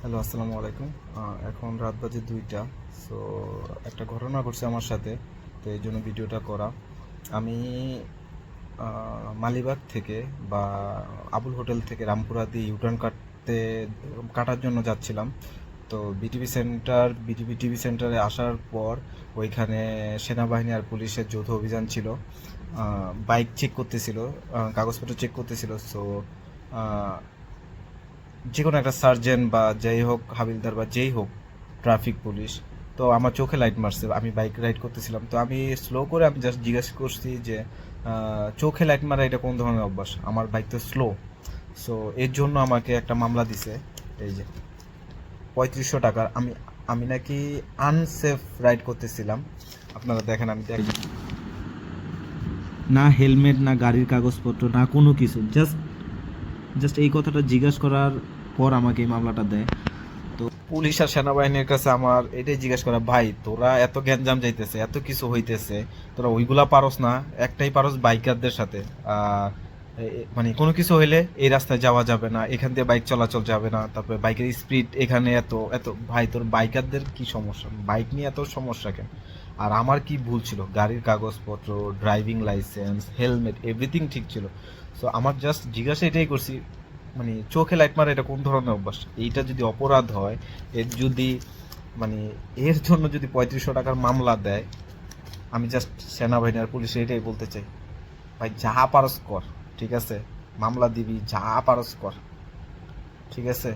Hello, আসসালামু আলাইকুম। এখন রাত বাজে 2টা। সো একটা ঘটনা ঘটছে আমার সাথে, তো এই জন্য ভিডিওটা করা। আমি মালিবাগ থেকে বা আবুল হোটেল থেকে রামপুরা দিয়ে ইউটার্ন কাটার জন্য যাচ্ছিলাম। তো বিটিভি টিভি সেন্টারে আসার পর ওইখানে সেনাবাহিনী আর পুলিশের যৌথ অভিযান ছিল। বাইক চেক করতেছিল, কাগজপত্র চেক করতেছিল। সো যে কোনো একটা সার্জেন্ট বা যাই হোক, হাবিলদার বা যেই হোক, ট্রাফিক পুলিশ, তো আমার চোখে লাইট মারছে। আমি বাইক রাইড করতেছিলাম, তো আমি স্লো করে আমি জাস্ট জিজ্ঞেস করছি যে চোখে লাইট মারা এটা কোন ধরনের অভ্যাস, আমার বাইক তো স্লো। সো এর জন্য আমাকে একটা মামলা দিছে, এই যে 3500 টাকার। আমি আমি নাকি আনসেফ রাইড করতেছিলাম। আপনারা দেখেন, আমি দেখ, না হেলমেট, না গাড়ির কাগজপত্র, না কোনো কিছু, জাস্ট জাস্ট এই কথাটা জিজ্ঞাসা করার পর আমাকে এই মামলাটা দেয়। তো পুলিশ আর সেনাবাহিনীর কাছে আমার এটাই জিজ্ঞেস করা, ভাই তোরা এত গ্যাঞ্জাম যাইতেছে, এত কিছু হইতেছে, তোরা ওইগুলা পারস না? একটাই পারস বাইকারদের সাথে। আহ, মানে কোনো কিছু হইলে এই রাস্তায় যাওয়া যাবে না, এখান দিয়ে বাইক চলাচল যাবে না, তারপরে বাইকের স্পিড এখানে এত এত। ভাই তোর বাইকারদের কি সমস্যা, বাইক নিয়ে এত সমস্যা কেন? আর আমার কি ভুল ছিল? গাড়ির কাগজপত্র, ড্রাইভিং লাইসেন্স, হেলমেট, এভরিথিং ঠিক ছিল। সো আমার জাস্ট জিজ্ঞাসা এটাই করছি, মানে চোখে লাইট মারা এটা কোন ধরনের অভ্যাস? এইটা যদি অপরাধ হয়, এর যদি মানে এর জন্য যদি 3500 টাকার মামলা দেয়, আমি জাস্ট সেনাবাহিনী আর পুলিশে এটাই বলতে চাই, ভাই যা পারস কর, ঠিক আছে? মামলা দিবি, যা পারস কর, ঠিক আছে?